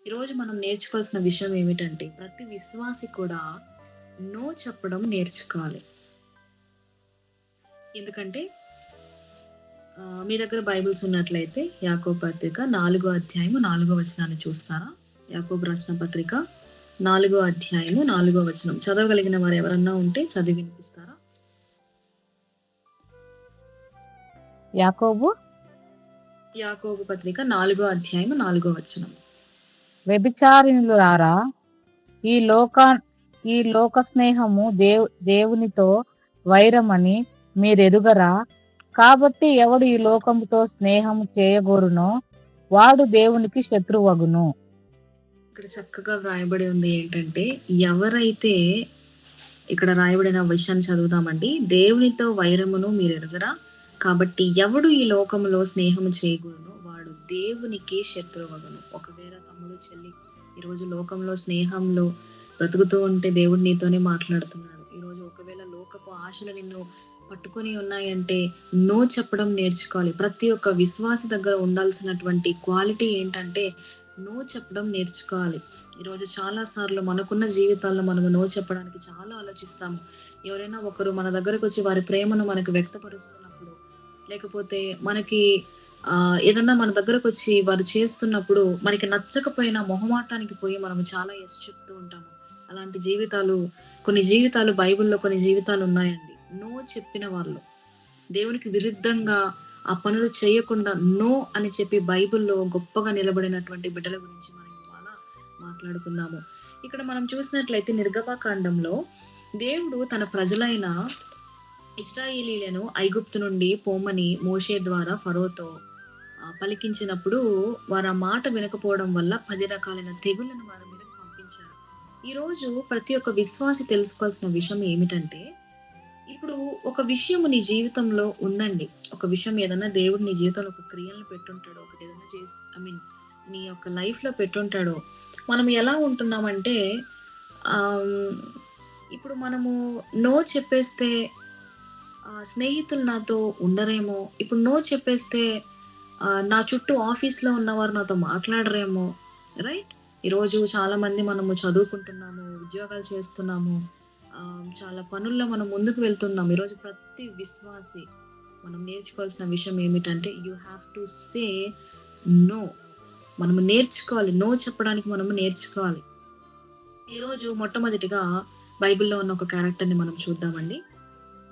ఈరోజు మనం నేర్చుకోవాల్సిన విషయం ఏమిటంటే, ప్రతి విశ్వాసి కూడా నో చెప్పడం నేర్చుకోవాలి. ఎందుకంటే మీ దగ్గర బైబిల్స్ ఉన్నట్లయితే యాకోబు పత్రిక 4 అధ్యాయము 4 వచనాన్ని చూస్తారా? యాకోబు రాసిన పత్రిక 4 అధ్యాయము 4 వచనం. చదవగలిగిన వారు ఎవరన్నా ఉంటే చదివి వినిపిస్తారా? యాకోబు యాకోబు పత్రిక 4 అధ్యాయము 4 వచనం. వ్యభిచారిణులారా, ఈ లోక స్నేహము దేవునితో వైరమని మీరెరుగరా? కాబట్టి ఎవడు ఈ లోకముతో స్నేహము చేయగోరునో వాడు దేవునికి శత్రువగును. ఇక్కడ చక్కగా వ్రాయబడి ఉంది ఏంటంటే, ఎవరైతే ఇక్కడ రాయబడిన విషయాన్ని చదువుదామండి. దేవునితో వైరమును మీరు ఎరుగరా? కాబట్టి ఎవడు ఈ లోకములో స్నేహము చేయగూరునో వాడు దేవునికి శత్రువగును. ఒకవేళ తమ్ముడు చెల్లి ఈరోజు లోకంలో స్నేహంలో బ్రతుకుతూ ఉంటే దేవుడు నీతోనే మాట్లాడుతున్నాడు. ఈరోజు ఒకవేళ లోకపు ఆశలు నిన్ను పట్టుకొని ఉన్నాయంటే నో చెప్పడం నేర్చుకోవాలి. ప్రతి ఒక్క విశ్వాసి దగ్గర ఉండాల్సినటువంటి క్వాలిటీ ఏంటంటే నో చెప్పడం నేర్చుకోవాలి. ఈరోజు చాలా సార్లు మనకున్న జీవితాల్లో మనము నో చెప్పడానికి చాలా ఆలోచిస్తాము. ఎవరైనా ఒకరు మన దగ్గరకు వచ్చి వారి ప్రేమను మనకు వ్యక్తపరుస్తున్నప్పుడు, లేకపోతే మనకి ఏదన్నా మన దగ్గరకు వచ్చి వారు చేస్తున్నప్పుడు మనకి నచ్చకపోయినా మొహమాటానికి పోయి మనము చాలా ఎస్ చెప్తూ ఉంటాము. అలాంటి కొన్ని జీవితాలు బైబిల్లో కొన్ని జీవితాలు ఉన్నాయండి. నో చెప్పిన వాళ్ళు దేవునికి విరుద్ధంగా ఆ పనులు చేయకుండా నో అని చెప్పి బైబిల్లో గొప్పగా నిలబడినటువంటి బిడ్డల గురించి మనం ఇవాళ మాట్లాడుకుందాము. ఇక్కడ మనం చూసినట్లయితే నిర్గమకాండంలో దేవుడు తన ప్రజలైన ఇశ్రాయేలీలను ఐగుప్తు నుండి పోమని మోషే ద్వారా ఫరోతో పలికించినప్పుడు వారు ఆ మాట వినకపోవడం వల్ల 10 రకాలైన తెగుళ్లను వారి మీదకి పంపించారు. ఈరోజు ప్రతి ఒక్క విశ్వాసి తెలుసుకోవాల్సిన విషయం ఏమిటంటే, ఇప్పుడు ఒక విషయం నీ జీవితంలో ఉందండి. ఒక విషయం ఏదన్నా దేవుడు నీ జీవితంలో ఒక క్రియలను పెట్టుంటాడు, ఒకటి ఏదైనా నీ యొక్క లైఫ్లో పెట్టుంటాడు. మనం ఎలా ఉంటున్నామంటే ఇప్పుడు మనము నో చెప్పేస్తే స్నేహితులు నాతో ఉండరేమో, ఇప్పుడు నో చెప్పేస్తే నా చుట్టూ ఆఫీస్లో ఉన్నవారు నాతో మాట్లాడరేమో, రైట్? ఈరోజు చాలా మంది మనము చదువుకుంటున్నాము, ఉద్యోగాలు చేస్తున్నాము, చాలా పనుల్లో మనం ముందుకు వెళ్తున్నాం. ఈరోజు ప్రతి విశ్వాసి మనం నేర్చుకోవాల్సిన విషయం ఏమిటంటే you have to say no. మనము నేర్చుకోవాలి, నో చెప్పడానికి మనము నేర్చుకోవాలి. ఈరోజు మొట్టమొదటిగా బైబిల్లో ఉన్న ఒక క్యారెక్టర్ని మనం చూద్దామండి.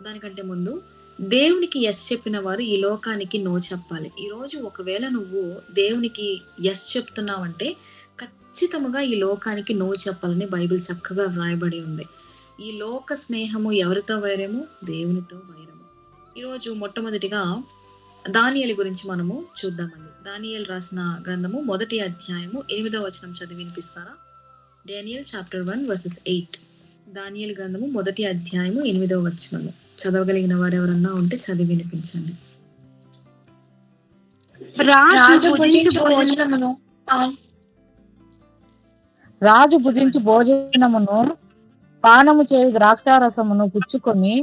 దానికంటే ముందు దేవునికి ఎస్ చెప్పిన వారు ఈ లోకానికి నో చెప్పాలి. ఈరోజు ఒకవేళ నువ్వు దేవునికి ఎస్ చెప్తున్నావంటే ఖచ్చితంగా ఈ లోకానికి నో చెప్పాలని బైబిల్ చక్కగా వ్రాయబడి ఉంది. ఈ లోక స్నేహము ఎవరితో వైరము? దేవునితో వైరము. ఈరోజు మొట్టమొదటిగా దానియేలు గురించి మనము చూద్దామండి. దానియేలు రాసిన గ్రంథము 1 అధ్యాయము 8వ వచనం చదివి వినిపిస్తారా? Daniel chapter 1 versus 8. దానియేలు గ్రంథము 1 అధ్యాయము 8వ వచనము. చదవగలిగిన వారు ఎవరన్నా ఉంటే చదివి వినిపించండి. రాజు భుజించి భోజనమును పానము చేయి ద్రాక్షారసమును పుచ్చుకొని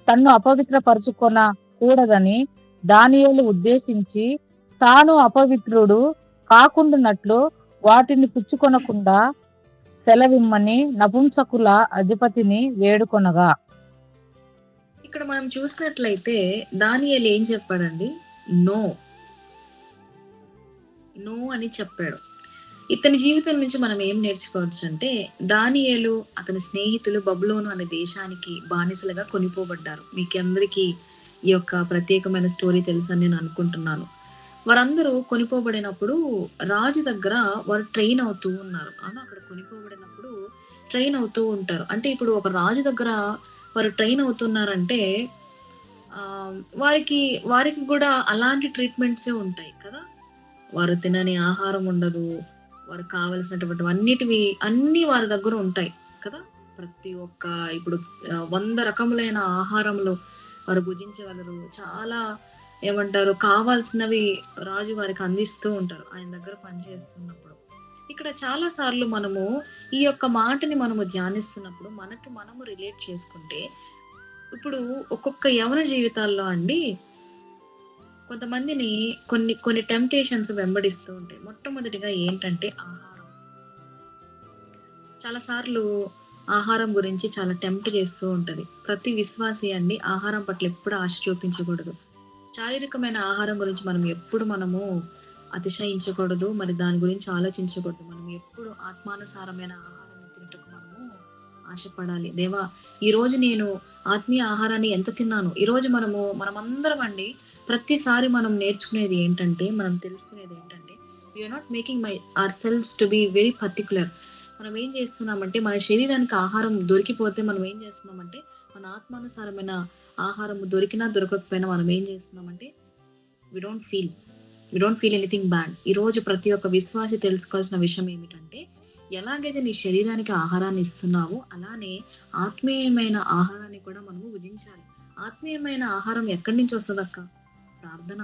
తన్ను అపవిత్రపరుచుకొన కూడదని దానియేలు ఉద్దేశించి తాను అపవిత్రుడు కాకుండానట్లు వాటిని పుచ్చుకొనకుండా సెలవిమ్మని నపుంసకుల అధిపతిని వేడుకొనగా. ఇక్కడ మనం చూసినట్లయితే దానియేలు ఏం చెప్పాడండి? నో అని చెప్పాడు. ఇతని జీవితం నుంచి మనం ఏం నేర్చుకోవచ్చు అంటే, దానియేలు అతని స్నేహితులు బబులోను అనే దేశానికి బానిసలుగా కొనిపోబడ్డారు. మీకు అందరికీ ఈ యొక్క ప్రత్యేకమైన స్టోరీ తెలుసని నేను అనుకుంటున్నాను. వారందరూ కొనిపోబడినప్పుడు రాజు దగ్గర వారు ట్రైన్ అవుతూ ఉన్నారు. అక్కడ కొనిపోబడినప్పుడు ట్రైన్ అవుతూ ఉంటారు. అంటే ఇప్పుడు ఒక రాజు దగ్గర వారు ట్రైన్ అవుతున్నారంటే వారికి కూడా అలాంటి ట్రీట్మెంట్సే ఉంటాయి కదా. వారు తినని ఆహారం ఉండదు, వారు కావలసినటువంటి అన్ని వారి దగ్గర ఉంటాయి కదా. ప్రతి ఒక్క ఇప్పుడు 100 రకములైన ఆహారంలో వారు భుజించగలరు. చాలా ఏమంటారు, కావాల్సినవి రాజు వారికి అందిస్తూ ఉంటారు ఆయన దగ్గర పనిచేస్తున్నప్పుడు. ఇక్కడ చాలా సార్లు మనము ఈ యొక్క మాటని మనము ధ్యానిస్తున్నప్పుడు మనము రిలేట్ చేసుకుంటే, ఇప్పుడు ఒక్కొక్క యవన జీవితాల్లో అండి కొంతమందిని కొన్ని టెంప్టేషన్స్ వెంబడిస్తూ ఉంటాయి. మొట్టమొదటిగా ఏంటంటే ఆహారం. చాలా సార్లు ఆహారం గురించి చాలా టెంప్ట్ చేస్తూ ఉంటది. ప్రతి విశ్వాసి అండి ఆహారం పట్ల ఎప్పుడు ఆశ చూపించకూడదు. శారీరకమైన ఆహారం గురించి మనము అతిశయించకూడదు. మరి దాని గురించి ఆలోచించకూడదు. మనం ఎప్పుడు ఆత్మానుసారమైన ఆహారాన్ని తింటకు మనము ఆశపడాలి. దేవా! ఈరోజు నేను ఆత్మీయ ఆహారాన్ని ఎంత తిన్నాను? ఈరోజు మనమందరం అండి ప్రతిసారి మనం నేర్చుకునేది ఏంటంటే, మనం తెలుసుకునేది ఏంటంటే, we are not making ourselves to be very particular. మనం ఏం చేస్తున్నామంటే, మన శరీరానికి ఆహారం దొరికిపోతే మనం ఏం చేస్తున్నామంటే, మన ఆత్మానుసారమైన ఆహారం దొరికినా, దొరకకపోయినా మనం ఏం చేస్తున్నామంటే, we don't feel we don't feel anything bad. ఈరోజు ప్రతి ఒక్క విశ్వాసి తెలుసుకోవాల్సిన విషయం ఏమిటంటే, ఎలాగైతే నీ శరీరానికి ఆహారాన్ని ఇస్తున్నావో, అలానే ఆత్మీయమైన ఆహారాన్ని కూడా మనము భుజించాలి. ఆత్మీయమైన ఆహారం ఎక్కడి నుంచి వస్తదక్క? ప్రార్థన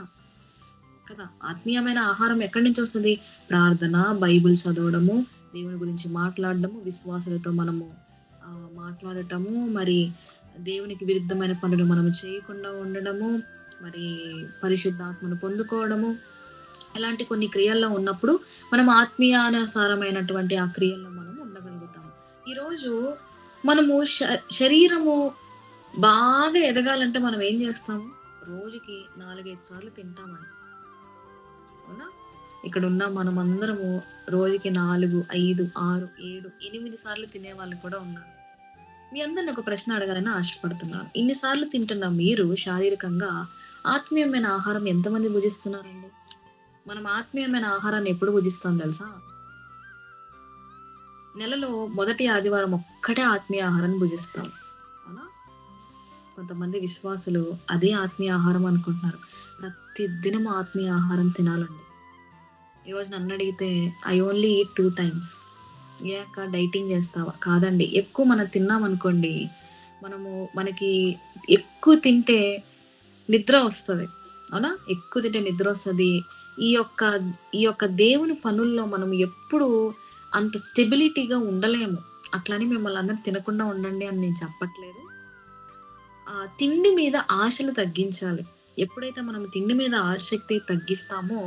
కదా! ఆత్మీయమైన ఆహారం ఎక్కడి నుంచి వస్తది? ప్రార్థన, బైబిల్ చదవడము, దేవుని గురించి మాట్లాడడము, విశ్వాసులతో మనము మాట్లాడటము, మరి దేవునికి విరుద్ధమైన పనులు మనము చేయకుండా ఉండడము, మరి పరిశుద్ధాత్మను పొందుకోవడము, ఇలాంటి కొన్ని క్రియల్లో ఉన్నప్పుడు మనం ఆత్మీయానుసారమైనటువంటి ఆ క్రియల్లో మనం ఉండగలుగుతాము. ఈరోజు మనము శరీరము బాగా ఎదగాలంటే మనం ఏం చేస్తాము? రోజుకి 4, 5 సార్లు తింటామండి. అవునా? ఇక్కడున్న మనమందరము రోజుకి 4, 5, 6, 7, 8 సార్లు తినే వాళ్ళు కూడా ఉన్నారు. మీ అందరిని ఒక ప్రశ్న అడగాలని ఆశపడుతున్నాను. ఇన్ని సార్లు తింటున్న మీరు శారీరకంగా ఆత్మీయమైన ఆహారం ఎంతమంది భుజిస్తున్నారండి? మనం ఆత్మీయమైన ఆహారాన్ని ఎప్పుడు భుజిస్తాం తెలుసా? నెలలో మొదటి ఆదివారం ఒక్కటే ఆత్మీయ ఆహారాన్ని భుజిస్తాం. అవునా? కొంతమంది విశ్వాసులు అదే ఆత్మీయ ఆహారం అనుకుంటున్నారు. ప్రతి దినం ఆత్మీయ ఆహారం తినాలండి. ఈరోజు నన్ను అడిగితే ఐ ఓన్లీ ఈట్ 2 టైమ్స్. ఏక డైటింగ్ చేస్తావా? కాదండి. ఎక్కువ మనం తిన్నామనుకోండి, మనకి ఎక్కువ తింటే నిద్ర వస్తది. అవునా? ఎక్కువ తింటే నిద్ర వస్తది. ఈ యొక్క దేవుని పనుల్లో మనం ఎప్పుడు అంత స్టెబిలిటీగా ఉండలేము. అట్లని మిమ్మల్ని అందరిని తినకుండా ఉండండి అని నేను చెప్పట్లేదు. తిండి మీద ఆశలు తగ్గించాలి. ఎప్పుడైతే మనం తిండి మీద ఆసక్తి తగ్గిస్తామో,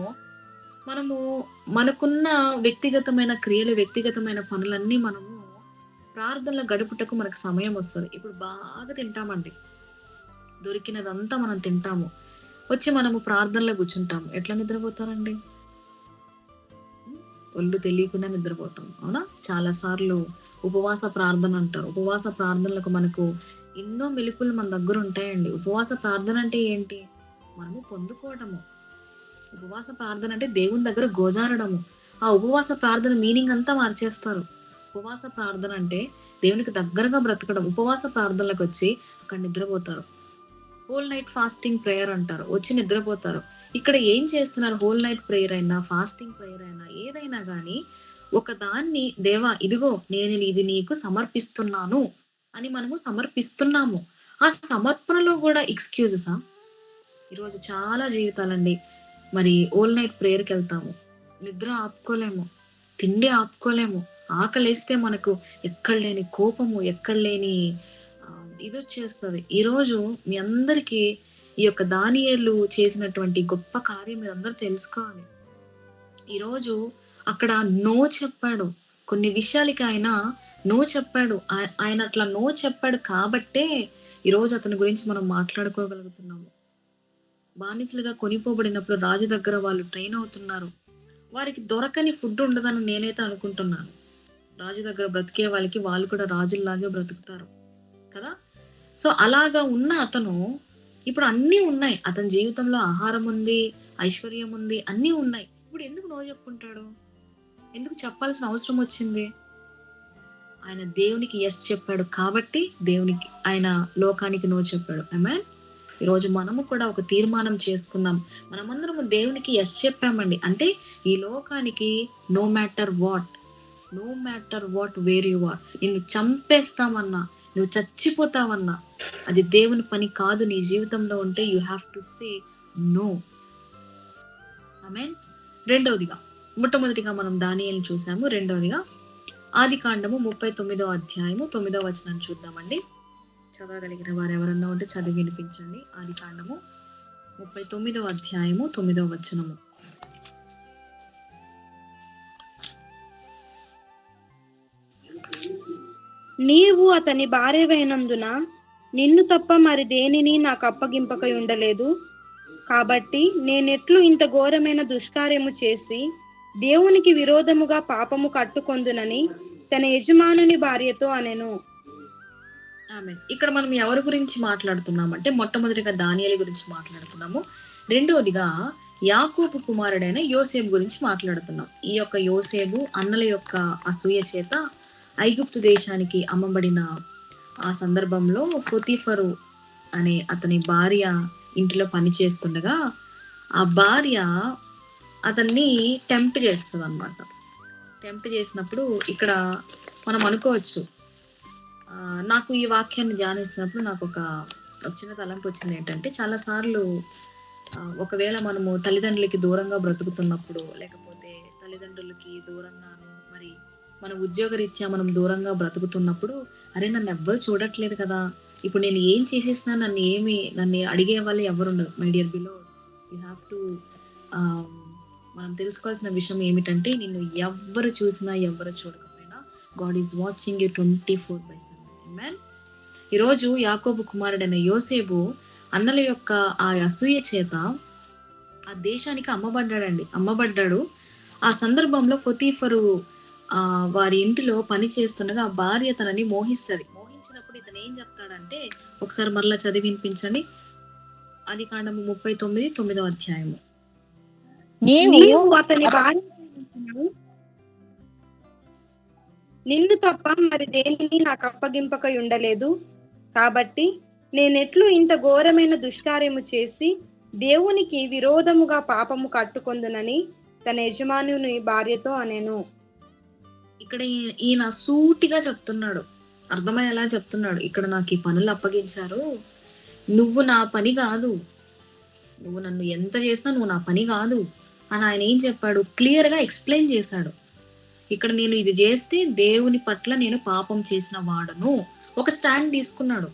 మనకున్న వ్యక్తిగతమైన క్రియలు, వ్యక్తిగతమైన పనులన్నీ మనము ప్రార్థనలో గడుపుటకు మనకు సమయం వస్తది. ఇప్పుడు బాగా తింటామండి. దొరికినదంతా మనం తింటాము. వచ్చి మనము ప్రార్థనలో కూర్చుంటాము. ఎట్లా నిద్రపోతారండి? ఒళ్ళు తెలియకుండా నిద్రపోతాం. అవునా? చాలా సార్లు ఉపవాస ప్రార్థన అంటారు. ఉపవాస ప్రార్థనలకు మనకు ఎన్నో మెలుకువలు మన దగ్గర ఉంటాయండి. ఉపవాస ప్రార్థన అంటే ఏంటి? మనము పొందుకోవడము. ఉపవాస ప్రార్థన అంటే దేవుని దగ్గర గోజారడము. ఆ ఉపవాస ప్రార్థన మీనింగ్ అంతా మార్చేస్తారు. ఉపవాస ప్రార్థన అంటే దేవునికి దగ్గరగా బ్రతకడం. ఉపవాస ప్రార్థనలకు వచ్చి అక్కడ నిద్రపోతారు. హోల్ నైట్ ఫాస్టింగ్ ప్రేయర్ అంటారు. వచ్చి నిద్రపోతారు. ఇక్కడ ఏం చేస్తున్నారు? హోల్ నైట్ ప్రేయర్ అయినా, ఫాస్టింగ్ ప్రేయర్ అయినా, ఏదైనా గానీ ఒక దాన్ని దేవా ఇదిగో నేను ఇది నీకు సమర్పిస్తున్నాను అని మనము సమర్పిస్తున్నాము. ఆ సమర్పణలో కూడా ఎక్స్‌క్యూజెసా? ఈరోజు చాలా జీవితాలండి. మరి హోల్ నైట్ ప్రేయర్‌కెళ్తాము. నిద్ర ఆపుకోలేము. తిండి ఆపుకోలేము. ఆకలేస్తే మనకు ఎక్కడ లేని కోపము, ఎక్కడ లేని ఇదొచ్చేస్తది. ఈరోజు మీ అందరికీ ఈ యొక్క దానియేలు చేసినటువంటి గొప్ప కార్యం మీరందరూ తెలుసుకోవాలి. ఈరోజు అక్కడ నో చెప్పాడు. కొన్ని విషయాలకి ఆయన నో చెప్పాడు. ఆయన అట్లా నో చెప్పాడు కాబట్టే ఈరోజు అతని గురించి మనం మాట్లాడుకోగలుగుతున్నాము. బానిసలుగా కొనిపోబడినప్పుడు రాజు దగ్గర వాళ్ళు ట్రైన్ అవుతున్నారు. వారికి దొరకని ఫుడ్ ఉండదని నేనైతే అనుకుంటున్నాను. రాజు దగ్గర బ్రతికే వాళ్ళు కూడా రాజుల్లాగే బ్రతుకుతారు కదా! సో, అలాగా ఉన్న అతను ఇప్పుడు అన్నీ ఉన్నాయి. అతని జీవితంలో ఆహారం ఉంది, ఐశ్వర్యం ఉంది, అన్నీ ఉన్నాయి. ఇప్పుడు ఎందుకు నో చెప్పుకుంటాడు? ఎందుకు చెప్పాల్సిన అవసరం వచ్చింది? ఆయన దేవునికి యెస్ చెప్పాడు కాబట్టి ఆయన లోకానికి నో చెప్పాడు. ఆమేన్. ఈరోజు మనము కూడా ఒక తీర్మానం చేసుకుందాం. మనమందరము దేవునికి యెస్ చెప్పామండి. అంటే ఈ లోకానికి no matter what where you are, నిన్ను చంపేస్తామన్నా, నువ్వు చచ్చిపోతావన్నా, అది దేవుని పని కాదు. నీ జీవితంలో ఉంటే you have to say no. Amen. రెండవదిగా, మొట్టమొదటిగా మనం దానియేలుని చూసాము. రెండవదిగా ఆదికాండము 39వ అధ్యాయము 9వ వచనాన్ని చూద్దామండి. చదవగలిగిన వారు ఎవరన్నా ఉంటే చదివి వినిపించండి. ఆదికాండము 39వ అధ్యాయము 9వ వచనము. నీవు అతని భార్యవైనందున నిన్ను తప్ప మరి దేనిని నాకు అప్పగింపకై ఉండలేదు. కాబట్టి నేనెట్లు ఇంత ఘోరమైన దుష్కార్యము చేసి దేవునికి విరోధముగా పాపము కట్టుకొందునని తన యజమానుని భార్యతో అనెను. ఆమె ఇక్కడ మనం ఎవరి గురించి మాట్లాడుతున్నామంటే మొట్టమొదటిగా దానియేలు గురించి మాట్లాడుతున్నాము. రెండవదిగా యాకోబు కుమారుడైన యోసేపు గురించి మాట్లాడుతున్నాం. ఈ యొక్క యోసేపు అన్నల యొక్క అసూయ చేత ఐగుప్తు దేశానికి అమ్మబడిన ఆ సందర్భంలో పొతీఫరు అనే అతని భార్య ఇంటిలో పని చేస్తుండగా ఆ భార్య అతన్ని టెంప్ట్ చేస్తుంది అనమాట. టెంప్ట్ చేసినప్పుడు ఇక్కడ మనం అనుకోవచ్చు, నాకు ఈ వాక్యాన్ని ధ్యానిస్తున్నప్పుడు నాకు ఒక చిన్న తలంపు వచ్చింది. ఏంటంటే చాలాసార్లు ఒకవేళ మనము తల్లిదండ్రులకి దూరంగా బ్రతుకుతున్నప్పుడు, లేకపోతే తల్లిదండ్రులకి దూరంగాను, మరి మన ఉద్యోగరీత్యా మనం దూరంగా బ్రతుకుతున్నప్పుడు, అరే నన్ను ఎవ్వరు చూడట్లేదు కదా, ఇప్పుడు నేను ఏం చేసేసినా నన్ను అడిగే వాళ్ళు ఎవరుండరు. My dear beloved, you have to మనం తెలుసుకోవాల్సిన విషయం ఏమిటంటే, నిన్ను ఎవ్వరు చూసినా ఎవ్వరు చూడకపోయినా God is watching you 24/7. Amen. ఈరోజు యాకోబు కుమారుడైన యోసేపు అన్నల యొక్క ఆ అసూయ చేత ఆ దేశానికి అమ్మబడ్డాడు. ఆ సందర్భంలో పొతీఫరు వారి ఇంటిలో పని చేస్తుండగా ఆ భార్య తనని మోహిస్తుంది. మోహించినప్పుడు ఇతను ఏం చెప్తాడంటే, ఒకసారి మరలా చదివి వినిపించండి. ఆదికాండము 39:9 అధ్యాయము. నీవు అతని భార్య నిన్ను తప్ప మరి దేనిని నాకు అప్పగింపకై ఉండలేదు. కాబట్టి నేనెట్లు ఇంత ఘోరమైన దుష్కార్యము చేసి దేవునికి విరోధముగా పాపము కట్టుకొందునని తన యజమానుని భార్యతో అనెను. ఇక్కడ ఈయన సూటిగా చెప్తున్నాడు, అర్థమయ్యేలా చెప్తున్నాడు. ఇక్కడ నాకు ఈ పనులు అప్పగించారు, నువ్వు నా పని కాదు, నువ్వు నన్ను ఎంత చేసినా నువ్వు నా పని కాదు అని ఆయన ఏం చెప్పాడు, క్లియర్గా ఎక్స్ప్లెయిన్ చేశాడు. ఇక్కడ నేను ఇది చేస్తే దేవుని పట్ల నేను పాపం చేసిన వాడను, ఒక స్టాండ్ తీసుకున్నాడు.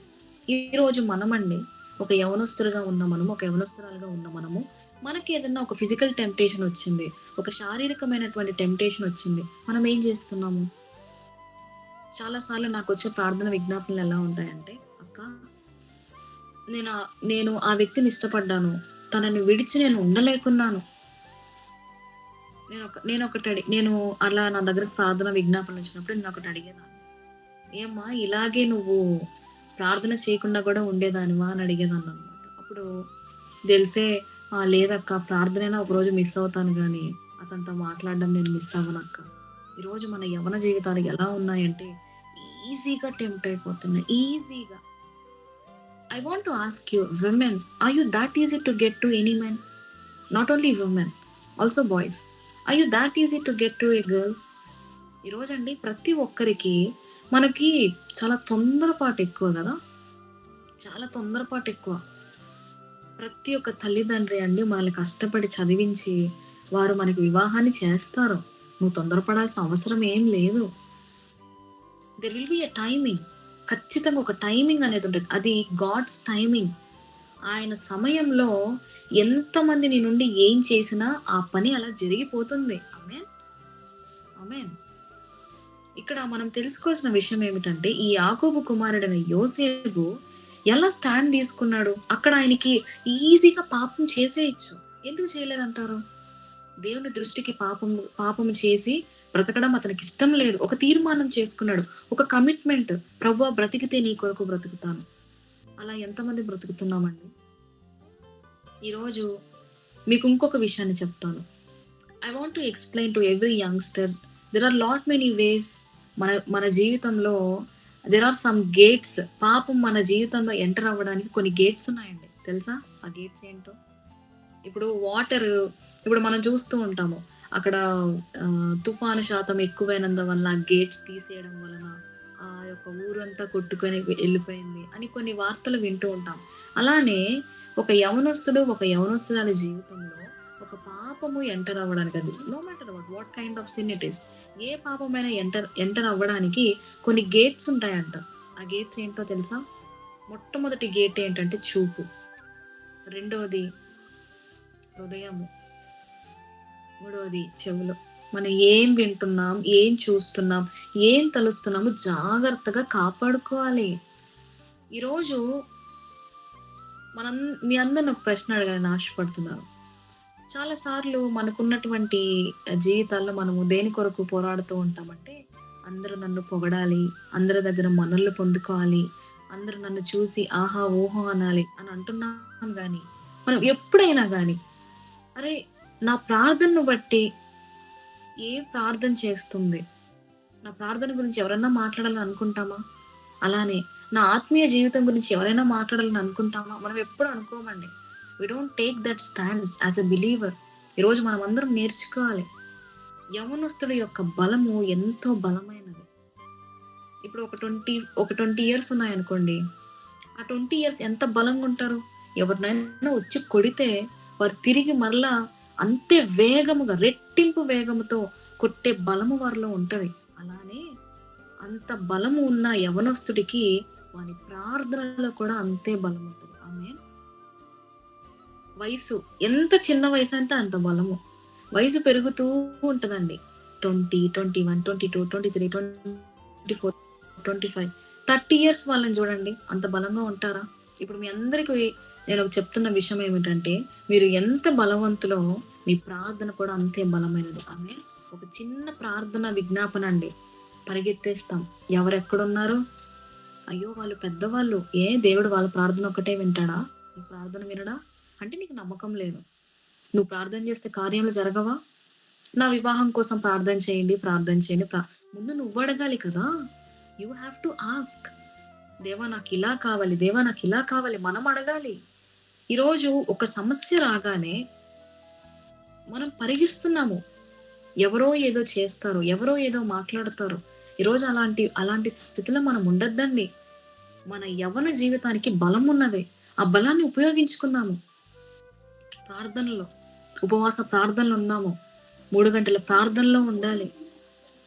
ఈరోజు మనమండి, ఒక యవనస్తులుగా ఉన్న మనము, ఒక యవనస్తురాలుగా ఉన్న మనము, మనకి ఏదన్నా ఒక ఫిజికల్ టెంప్టేషన్ వచ్చింది, ఒక శారీరకమైనటువంటి టెంప్టేషన్ వచ్చింది, మనం ఏం చేస్తున్నాము? చాలాసార్లు నాకు వచ్చే ప్రార్థన విజ్ఞాపనలు ఎలా ఉంటాయంటే, అక్క నేను ఆ వ్యక్తిని ఇష్టపడ్డాను, తనని విడిచి నేను ఉండలేకున్నాను. నేను అలా నా దగ్గరకు ప్రార్థన విజ్ఞాపనలు వచ్చినప్పుడు నేను ఒకటి అడిగేదాన్ని, ఏమ్మా ఇలాగే నువ్వు ప్రార్థన చేయకుండా కూడా ఉండేదానివా అని అడిగేదాన్ని అనమాట. అప్పుడు తెలిసే, లేదక్క, ప్రార్థనైనా ఒకరోజు మిస్ అవుతాను కానీ అతనితో మాట్లాడడం నేను మిస్ అవ్వనక్క. ఈరోజు మన యవ్వన జీవితాలు ఎలా ఉన్నాయంటే ఈజీగా టెంప్ట్ అయిపోతున్నాయి, ఈజీగా. I want to ask you women, are you that easy to get to any men? Not only women, also boys. Are you that easy to get to a girl? ఈరోజండి ప్రతి ఒక్కరికి మనకి చాలా తొందరపాటు ఎక్కువ కదా, చాలా తొందరపాటు ఎక్కువ. ప్రతి ఒక్క తల్లిదండ్రి అండి మనల్ని కష్టపడి చదివించి వారు మనకి వివాహాన్ని చేస్తారు. నువ్వు తొందరపడాల్సిన అవసరం ఏం లేదు. There will be a timing, ఖచ్చితంగా ఒక టైమింగ్ అనేది ఉంటుంది. అది గాడ్స్ టైమింగ్. ఆయన సమయంలో ఎంతమంది నీ నుండి ఏం చేసినా ఆ పని అలా జరిగిపోతుంది. ఆమేన్, ఆమేన్. ఇక్కడ మనం తెలుసుకోవాల్సిన విషయం ఏమిటంటే, ఈ యాకోబు కుమారుడైన యోసేపు ఎలా స్టాండ్ తీసుకున్నాడు. అక్కడ ఆయనకి ఈజీగా పాపం చేసేయచ్చు. ఎందుకు చేయలేదంటారు? దేవుని దృష్టికి పాపం చేసి బ్రతకడం అతనికి ఇష్టం లేదు. ఒక తీర్మానం చేసుకున్నాడు, ఒక కమిట్మెంట్. ప్రభువా బ్రతికితే నీ కొరకు బ్రతుకుతాను. అలా ఎంతమంది బ్రతుకుతున్నామండి? ఈరోజు మీకు ఇంకొక విషయాన్ని చెప్తాను. I want to explain to every youngster, there are lot many ways. మన జీవితంలో దెర్ ఆర్ సమ్ గేట్స్. పాపం మన జీవితంలో ఎంటర్ అవ్వడానికి కొన్ని గేట్స్ ఉన్నాయండి, తెలుసా? ఆ గేట్స్ ఏంటో ఇప్పుడు వాటర్, ఇప్పుడు మనం చూస్తూ ఉంటాము, అక్కడ తుఫాను శాతం ఎక్కువైనందువల్ల గేట్స్ తీసేయడం వలన ఆ యొక్క ఊరంతా కొట్టుకొని వెళ్ళిపోయింది అని కొన్ని వార్తలు వింటూ ఉంటాం. అలానే ఒక యవనస్తుడు, ఒక యవనస్తురాలి జీవితంలో ఒక పాపము ఎంటర్ అవ్వడానికి, అది no matter what kind of sin it is, ఏ పాపమైనా ఎంటర్ అవ్వడానికి కొన్ని గేట్స్ ఉంటాయంట. ఆ గేట్స్ ఏంటో తెలుసా? మొట్టమొదటి గేట్ ఏంటంటే చూపు, రెండవది హృదయము, మూడవది చెవులు, మనం ఏం వింటున్నాం, ఏం చూస్తున్నాం, ఏం తలుస్తున్నాము జాగ్రత్తగా కాపాడుకోవాలి. ఈరోజు మనం మీ అందరిని ఒక ప్రశ్న అడగాలని ఆశపడుతున్నాను. చాలా సార్లు మనకున్నటువంటి జీవితాల్లో మనము దేని కొరకు పోరాడుతూ ఉంటామంటే, అందరూ నన్ను పొగడాలి, అందరి దగ్గర మన్ననలు పొందుకోవాలి, అందరూ నన్ను చూసి ఆహా ఓహో అనాలి అని అంటున్నాం గాని, మనం ఎప్పుడైనా గాని అరే నా ప్రార్థనను బట్టి ఏ ప్రార్థన చేస్తుంది, నా ప్రార్థన గురించి ఎవరన్నా మాట్లాడాలని అనుకుంటామా? అలానే నా ఆత్మీయ జీవితం గురించి ఎవరైనా మాట్లాడాలని అనుకుంటామా? మనం ఎప్పుడు అనుకోమండి. We don't take that stands as a believer. ఈరోజు మనం అందరం నేర్చుకోవాలి. యవనస్తుడి యొక్క బలము ఎంతో బలమైనది. ఇప్పుడు ఒక 20 ఇయర్స్ ఉన్నాయనుకోండి, ఆ 20 ఇయర్స్ ఎంత బలంగా ఉంటారు? ఎవరినైనా వచ్చి కొడితే వారు తిరిగి మరలా అంతే వేగముగా, రెట్టింపు వేగముతో కొట్టే బలము వారిలో ఉంటది. అలానే అంత బలము ఉన్న యవనస్తుడికి వాని ప్రార్థనలో కూడా అంతే బలం ఉంటుంది. ఆమేన్. వయసు ఎంత చిన్న వయసు అంటే అంత బలము. వయసు పెరుగుతూ ఉంటదండి. 20, 21, 22, 23, 24, 25, 30 ఇయర్స్ వాళ్ళని చూడండి, అంత బలంగా ఉంటారా? ఇప్పుడు మీ అందరికీ నేను ఒక చెప్తున్న విషయం ఏమిటంటే, మీరు ఎంత బలవంతులో మీ ప్రార్థన కూడా అంతే బలమైనది. ఆమేన్. ఒక చిన్న ప్రార్థన విజ్ఞాపన అండి, పరిగెత్తేస్తాం. ఎవరెక్కడున్నారు? అయ్యో వాళ్ళు పెద్దవాళ్ళు, దేవుడు వాళ్ళ ప్రార్థన ఒక్కటే వింటాడా? నీ ప్రార్థన వినడా? అంటే నీకు నమ్మకం లేదు. నువ్వు ప్రార్థన చేస్తే కార్యాలు జరగవా? నా వివాహం కోసం ప్రార్థన చేయండి, ప్రార్థన చేయండి. ముందు నువ్వు అడగాలి కదా. You have to ask. దేవా నాకు ఇలా కావాలి, దేవా నాకు ఇలా కావాలి, మనం అడగాలి. ఈరోజు ఒక సమస్య రాగానే మనం పరిగిస్తున్నాము. ఎవరో ఏదో చేస్తారు, ఎవరో ఏదో మాట్లాడతారు. ఈరోజు అలాంటి స్థితిలో మనం ఉండొద్దండి. మన యవ్వన జీవితానికి బలం ఉన్నది. ఆ బలాన్ని ఉపయోగించుకుందాము. ప్రార్థనలో, ఉపవాస ప్రార్థనలు ఉందాము. 3 గంటల ప్రార్థనలో ఉండాలి.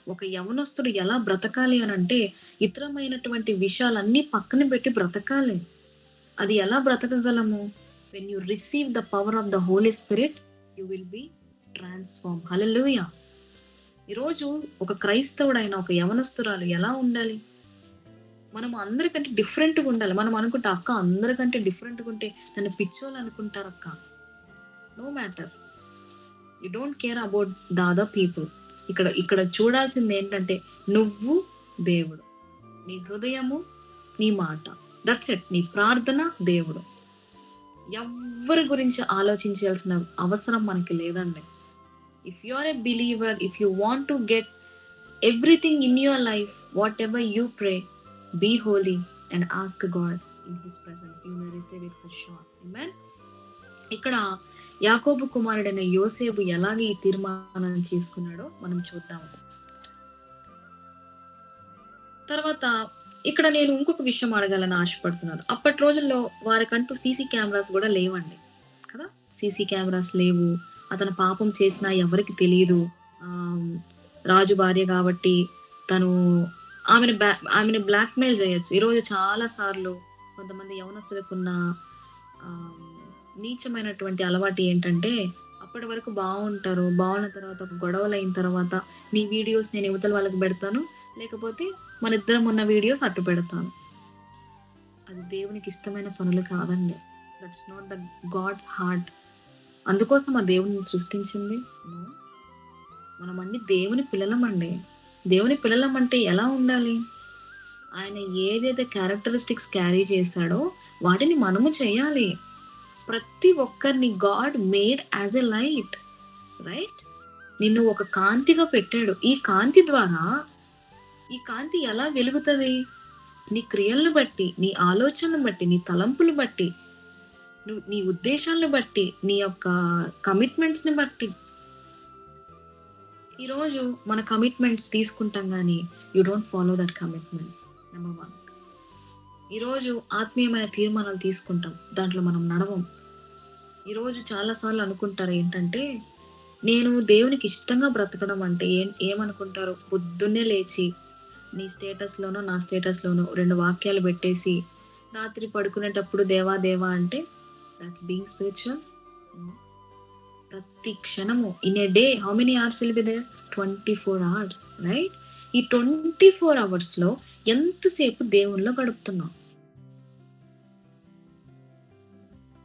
ఒక యవనస్తుడు ఎలా బ్రతకాలి అని అంటే, ఇతరమైనటువంటి విషయాలన్నీ పక్కన పెట్టి బ్రతకాలి. అది ఎలా బ్రతకగలము? When you receive the power of the holy spirit, you will be transform. Hallelujah. ఈరోజు ఒక క్రైస్తవుడైన ఒక యవనస్తురాలు ఎలా ఉండాలి? మనం అందరికంటే డిఫరెంట్గా ఉండాలి. మనం అనుకుంటా అక్క అందరికంటే డిఫరెంట్గా ఉంటే నన్ను పిచ్చోళ్ళు అనుకుంటారు అక్క. No matter. You don't care about the other people. ఇక్కడ చూడాల్సింది ఏంటంటే, నువ్వు, దేవుడు, నీ హృదయము, నీ మాట. That's it. నీ ప్రార్థన, దేవుడు. ఎవ్వరి గురించి ఆలోచించాల్సిన అవసరం మనకి లేదండి. If you are a believer, if you want to get everything in your life, whatever you pray, be holy and ask God in his presence. You may receive it for sure. Amen. ఇక్కడ యాకోబు కుమారుడైన యోసేపు ఎలాగే ఈ తీర్మానం చేసుకున్నాడో మనం చూద్దాం. తర్వాత ఇక్కడ నేను ఇంకొక విషయం అడగాలని ఆశపడుతున్నాను. అప్పటి రోజుల్లో వారికంటూ సీసీ కెమెరాస్ కూడా లేవండి కదా. సీసీ కెమెరాస్ లేవు. అతను పాపం చేసినా ఎవరికి తెలియదు. రాజు భార్య కాబట్టి తను ఆమెను బ్లాక్మెయిల్ చేయొచ్చు. ఈరోజు చాలా సార్లు కొంతమంది యవనస్తులకున్న నీచమైనటువంటి అలవాటు ఏంటంటే, అప్పటి వరకు బాగుంటారు, బాగున్న తర్వాత గొడవలు అయిన తర్వాత నీ వీడియోస్ నేను యువతల వాళ్ళకి పెడతాను, లేకపోతే మన ఇద్దరం ఉన్న వీడియోస్ అట్టు పెడతాను. అది దేవునికి ఇష్టమైన పనులు కాదండి. That's not the God's heart. అందుకోసం ఆ దేవుని సృష్టించింది. మనం అన్ని దేవుని పిల్లలమండి. దేవుని పిల్లలమంటే ఎలా ఉండాలి? ఆయన ఏదైతే క్యారెక్టరిస్టిక్స్ క్యారీ చేశాడో వాటిని మనము చేయాలి. ప్రతి ఒక్కరిని God made as a light, right? నిన్ను ఒక కాంతిగా పెట్టాడు. ఈ కాంతి ద్వారా, ఈ కాంతి ఎలా వెలుగుతుంది? నీ క్రియలను బట్టి, నీ ఆలోచనను బట్టి, నీ తలంపులు బట్టి, నీ ఉద్దేశాలను బట్టి, నీ యొక్క కమిట్మెంట్స్ని బట్టి. ఈరోజు మన కమిట్మెంట్స్ తీసుకుంటాం కానీ you don't follow that commitment. Number 1. ఈరోజు ఆత్మీయమైన తీర్మానాలు తీసుకుంటాం, దాంట్లో మనం నడవం. ఈరోజు చాలాసార్లు అనుకుంటారు ఏంటంటే, నేను దేవునికి ఇష్టంగా బ్రతకడం అంటే ఏమనుకుంటారు? పొద్దున్నే లేచి నీ స్టేటస్లోనో నా స్టేటస్లోనో 2 వాక్యాలు పెట్టేసి రాత్రి పడుకునేటప్పుడు దేవా దేవా అంటే దట్స్ బీయింగ్ స్పిరిచువల్. ప్రతి క్షణము in a day how many hours will be there? 24 hours, right? ఈ 24 అవర్స్లో ఎంతసేపు దేవునిలో గడుపుతున్నాం?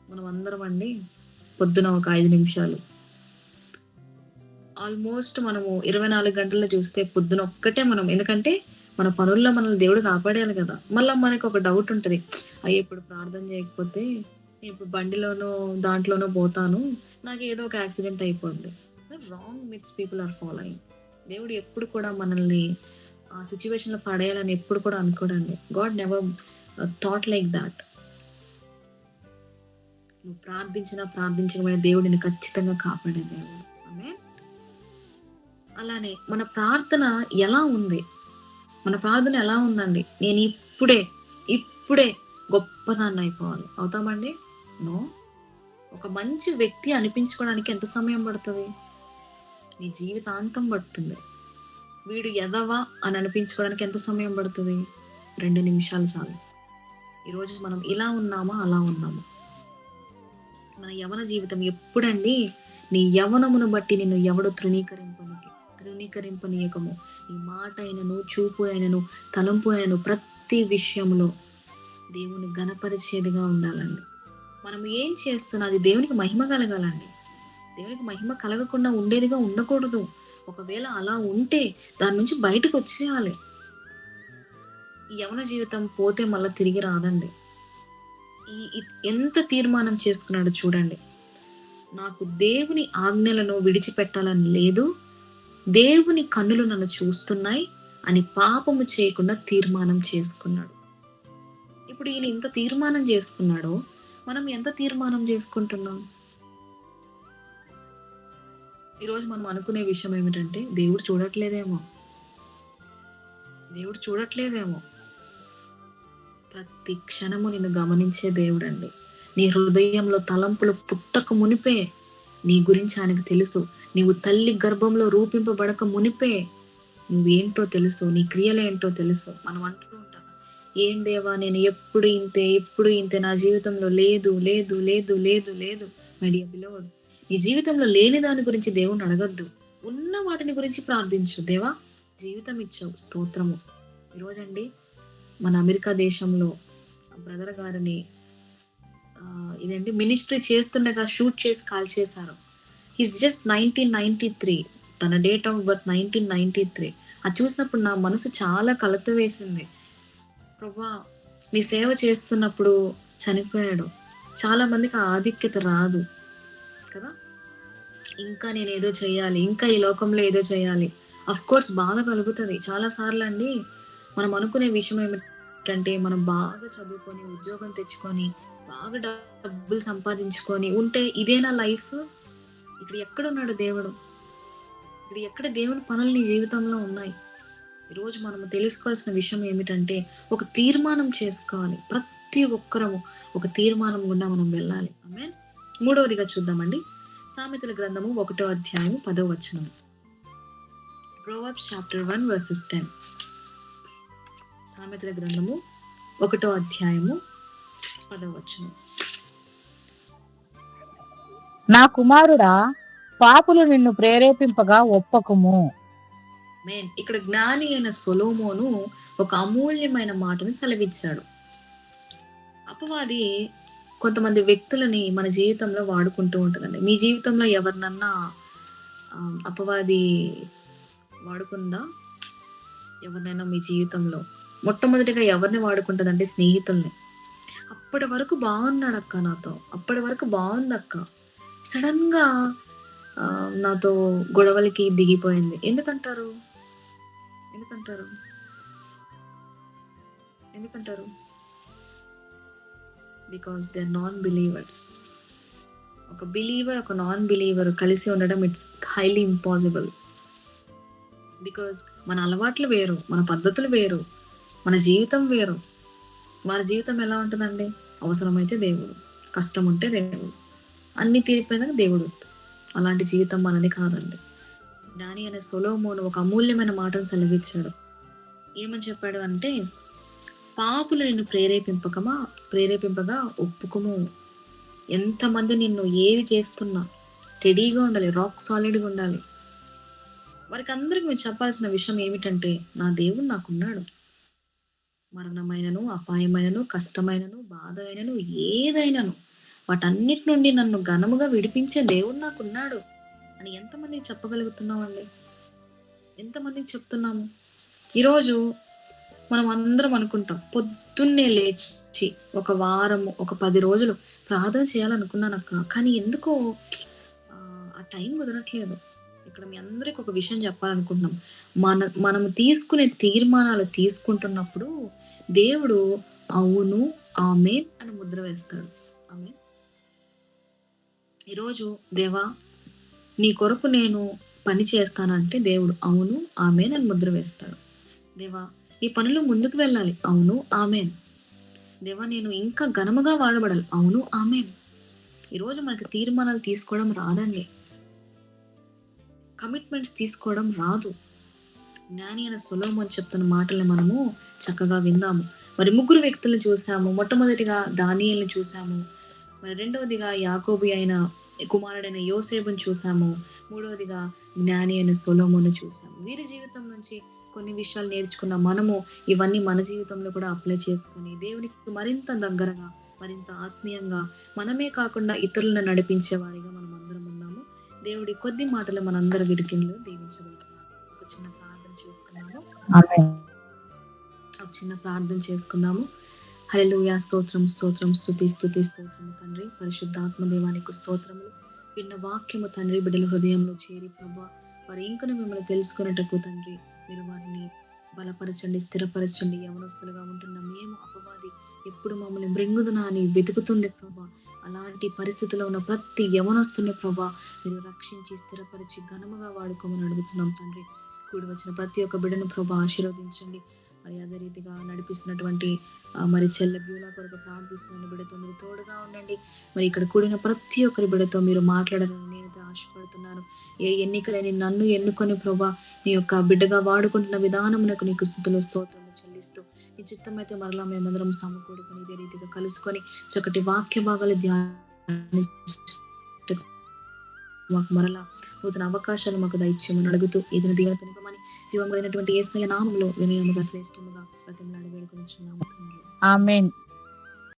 మనం అందరం అండి పొద్దున ఒక 5 నిమిషాలు, ఆల్మోస్ట్ మనము 24 గంటల్లో చూస్తే పొద్దున ఒక్కటే మనం, ఎందుకంటే మన పనుల్లో మనల్ని దేవుడు కాపాడాలి కదా. మళ్ళీ మనకు ఒక డౌట్ ఉంటుంది, అయ్యో ఇప్పుడు ప్రార్థన చేయకపోతే నేను ఇప్పుడు బండిలోనో దాంట్లోనో పోతాను, నాకు ఏదో ఒక యాక్సిడెంట్ అయిపోద్ది. Wrong myths people are following. దేవుడు ఎప్పుడు కూడా మనల్ని ఆ సిచ్యువేషన్లో పడేయాలని ఎప్పుడు కూడా అనుకోడండి. God never thought like that. నువ్వు ప్రార్థించకపోయినా దేవుడు నిన్ను ఖచ్చితంగా కాపాడే దేవుడు. ఆమేన్. అలానే మన ప్రార్థన ఎలా ఉంది? మన ప్రార్థన ఎలా ఉందండి? నేను ఇప్పుడే గొప్పదాన్ని అయిపోవాలి, అవుతామండి? నో. ఒక మంచి వ్యక్తి అనిపించుకోవడానికి ఎంత సమయం పడుతుంది? నీ జీవితాంతం పడుతుంది. వీడు ఎదవా అని అనిపించుకోవడానికి ఎంత సమయం పడుతుంది? 2 నిమిషాలు చాలు. ఈరోజు మనం ఇలా ఉన్నామా, అలా ఉన్నామా? మన యవన జీవితం ఎప్పుడండి? నీ యవనమును బట్టి నిన్ను ఎవడు తృణీకరింపనీయకము. నీ మాట అయినను, చూపు అయినను, తలంపు అయినను ప్రతి విషయంలో దేవుని ఘనపరిచేదిగా ఉండాలండి. మనం ఏం చేస్తున్నా అది దేవునికి మహిమ కలగాలండి. దేవునికి మహిమ కలగకుండా ఉండేదిగా ఉండకూడదు. ఒకవేళ అలా ఉంటే దాని నుంచి బయటకు వచ్చేయాలి. ఈ యవన జీవితం పోతే మళ్ళీ తిరిగి రాదండి. ఎంత తీర్మానం చేసుకున్నాడు చూడండి. నాకు దేవుని ఆజ్ఞలను విడిచిపెట్టాలని లేదు, దేవుని కన్నులు నన్ను చూస్తున్నాయి అని పాపము చేయకుండా తీర్మానం చేసుకున్నాడు. ఇప్పుడు ఈయన ఇంత తీర్మానం చేసుకున్నాడో మనం ఎంత తీర్మానం చేసుకుంటున్నాం? ఈరోజు మనం అనుకునే విషయం ఏమిటంటే దేవుడు చూడట్లేదేమో. ప్రతి క్షణము నిన్ను గమనించే దేవుడు అండి. నీ హృదయంలో తలంపులు పుట్టక మునిపే నీ గురించి ఆయనకు తెలుసు. నీవు తల్లి గర్భంలో రూపింపబడక మునిపే నువ్వేంటో తెలుసు, నీ క్రియలేంటో తెలుసు. మనం అంటూ ఉంటాం, ఏం దేవా నేను ఎప్పుడు ఇంతే, నా జీవితంలో లేదు. మై డియర్ బిలోడ్, నీ జీవితంలో లేని దాని గురించి దేవుణ్ణి అడగద్దు, ఉన్న వాటిని గురించి ప్రార్థించు. దేవా జీవితం ఇచ్చావు, స్తోత్రము. ఈరోజండి మన అమెరికా దేశంలో బ్రదర్ గారిని ఇదేంటి మినిస్ట్రీ చేస్తుండగా షూట్ చేసి కాల్ చేశారు. హిస్ జస్ట్ 1993, తన డేట్ ఆఫ్ బర్త్ 1993. అది చూసినప్పుడు నా మనసు చాలా కలత వేసింది. ప్రభా నీ సేవ చేస్తున్నప్పుడు చనిపోయాడు. చాలా మందికి ఆ ఆధిక్యత రాదు కదా, ఇంకా నేను ఏదో చేయాలి, ఇంకా ఈ లోకంలో ఏదో చేయాలి. అఫ్ కోర్స్ బాధ కలుగుతుంది చాలా సార్లు అండి. మనం అనుకునే విషయం ఏమిటంటే మనం బాగా చదువుకొని ఉద్యోగం తెచ్చుకొని బాగా డబ్బులు సంపాదించుకొని ఉంటే ఇదేనా లైఫ్? ఇక్కడ ఎక్కడున్నాడు దేవుడు? ఇక్కడ ఎక్కడ దేవుని పనులు నీ జీవితంలో ఉన్నాయి? ఈరోజు మనము తెలుసుకోవాల్సిన విషయం ఏమిటంటే ఒక తీర్మానం చేసుకోవాలి. ప్రతి ఒక్కరము ఒక తీర్మానం గుండా మనం వెళ్ళాలి. ఆమేన్. 3వదిగా చూద్దామండి, సామెతల గ్రంథము 1వ అధ్యాయము 10వ వచనం. Proverbs chapter 1 verses 10. సామెతల గ్రంథము 1వ అధ్యాయము 10వ వచనం. నా కుమారుడా, పాపులు నిన్ను ప్రేరేపింపగా ఒప్పకుము. మేన్ ఇక్కడ జ్ఞాని అయిన సొలొమోను ఒక అమూల్యమైన మాటను సెలవిచ్చాడు. అపవాది కొంతమంది వ్యక్తులని మన జీవితంలో వాడుకుంటూ ఉంటుందండి. మీ జీవితంలో ఎవరినన్నా అపవాది వాడుకుందా? ఎవరినైనా మీ జీవితంలో మొట్టమొదటిగా ఎవరిని వాడుకుంటుందంటే స్నేహితుల్ని. అప్పటి వరకు బాగున్నాడు అక్క, నాతో అప్పటి వరకు బాగుంది అక్క, సడన్ గా నాతో గొడవలకి దిగిపోయింది. ఎందుకంటారు? Because they are non believers. ఒక బిలీవర్ ఒక నాన్ బిలీవర్ కలిసి ఉండడం ఇట్స్ హైలీ ఇంపాసిబుల్. బికాస్ మన అలవాట్లు వేరు, మన పద్ధతులు వేరు, మన జీవితం వేరు. వారి జీవితం ఎలా ఉంటుందండి? అవసరమైతే దేవుడు, కష్టం ఉంటే దేవుడు, అన్ని తీరిపోయినాక దేవుడు. అలాంటి జీవితం మనది కాదండి. జ్ఞాని అనే సొలొమోను ఒక అమూల్యమైన మాటను సెలవిచ్చాడు. ఏమని చెప్పాడు అంటే, పాపులు నిన్ను ప్రేరేపింపగా ఒప్పుకోము. ఎంతమంది నిన్ను ఏది చేస్తున్నా స్టడీగా ఉండాలి, రాక్ సాలిడ్గా ఉండాలి. వారికి అందరికి మేము చెప్పాల్సిన విషయం ఏమిటంటే, నా దేవుడు నాకున్నాడు. మరణమైనను, అపాయమైనను, కష్టమైనను, బాధ అయినను, ఏదైనను వాటన్నిటి నుండి నన్ను ఘనముగా విడిపించే దేవుడు నాకున్నాడు అని ఎంతమందికి చెప్పగలుగుతున్నామండి? ఎంతమందికి చెప్తున్నాము? ఈరోజు మనం అందరం అనుకుంటాం, పొద్దున్నే లేచి ఒక వారము, ఒక 10 రోజులు ప్రార్థన చేయాలనుకున్నాను అక్క, కానీ ఎందుకో ఆ టైం కుదరట్లేదు. ఇక్కడ మీ అందరికి ఒక విషయం చెప్పాలనుకుంటున్నాం. మనము తీసుకునే తీర్మానాలు తీసుకుంటున్నప్పుడు దేవుడు అవును, ఆమేన్ అని ముద్ర వేస్తాడు. ఆమేన్. ఈరోజు దేవా నీ కొరకు నేను పని చేస్తానంటే దేవుడు అవును, ఆమేన్ అని ముద్ర వేస్తాడు. దేవా ఈ పనులు ముందుకు వెళ్ళాలి, అవును, ఆమేన్. దేవా నేను ఇంకా ఘనముగా వాడబడాలి, అవును, ఆమేన్. ఈరోజు మనకి తీర్మానాలు తీసుకోవడం రాదండి, కమిట్మెంట్స్ తీసుకోవడం రాదు. జ్ఞాని అయిన సొలొమోను చెప్తున్న మాటల్ని మనము చక్కగా విందాము. మరి 3 వ్యక్తులను చూసాము. మొట్టమొదటిగా దానియేలుని చూసాము, మరి రెండవదిగా యాకోబు అయిన కుమారుడైన యోసేపుని చూసాము, మూడవదిగా జ్ఞాని అయిన సొలొమోను చూసాము. వీరి జీవితం నుంచి కొన్ని విషయాలు నేర్చుకున్న మనము ఇవన్నీ మన జీవితంలో కూడా అప్లై చేసుకుని దేవునికి మరింత దగ్గరగా, మరింత ఆత్మీయంగా, మనమే కాకుండా ఇతరులను నడిపించే వారిగా మనం అందరం ఉన్నాము. దేవుడి కొద్ది మాటలు మనందరి విడికిలో దీవించబడుతున్నాము. ఒక చిన్న ప్రార్థన చేసుకున్నాము. ఆమేన్. ఒక చిన్న ప్రార్థన చేసుకుందాము. హల్లెలూయా. స్తోత్రం స్తోత్రం స్తుతి స్తుతి స్తోత్రము తండ్రి, పరిశుద్ధాత్మ దేవానికి స్తోత్రములు. విన్న వాక్యము తండ్రి బిడ్డల హృదయంలో చేరి ప్రభా వారు ఇంకను మిమ్మల్ని తెలుసుకున్నట్టుకు తండ్రి మీరు వారిని బలపరచండి, స్థిరపరచండి. యవనస్తులుగా ఉంటున్న మేము అపవాది ఎప్పుడు మమ్మల్ని మృంగుదునా అని వెతుకుతుంది ప్రభా. అలాంటి పరిస్థితిలో ఉన్న ప్రతి యవనస్తుని ప్రభా మీరు రక్షించి స్థిరపరిచి ఘనముగా వాడుకోమని అడుగుతున్నాం తండ్రి. కూడి వచ్చిన ప్రతి ఒక్క బిడ్డను ప్రభా ఆశీర్వదించండి. మరి అదే రీతిగా నడిపిస్తున్నటువంటి మరి చెల్లె బ్యూలా కొరకు ప్రార్థిస్తున్న బిడ్డతో మీరు తోడుగా ఉండండి. మరి ఇక్కడ కూడిన ప్రతి ఒక్కరి బిడ్డతో మీరు మాట్లాడాలని నేనైతే ఆశపడుతున్నాను. ఏ ఎన్నికలేని నన్ను ఎన్నుకొని ప్రభా నీ యొక్క బిడ్డగా వాడుకుంటున్న విధానమునకు నీకు స్తుతులు స్తోత్రము చెల్లిస్తూ, నీ చిత్తం అయితే మరలా మేమందరం సమకూడుకొని ఇదే రీతిగా కలుసుకొని చక్కటి వాక్య భాగాలు ధ్యానం మాకు మరలా నూతన అవకాశాలు మాకు దయచేయమని అడుగుతూ ఈదిన దీవెనతో నింపమని జీవం కలిగినటువంటి యేసయ్య నామములో వినయముగా శ్రేష్టముగా బ్రతిమలాడి వేడుకొనిచున్నాము తండ్రి. ఆమేన్.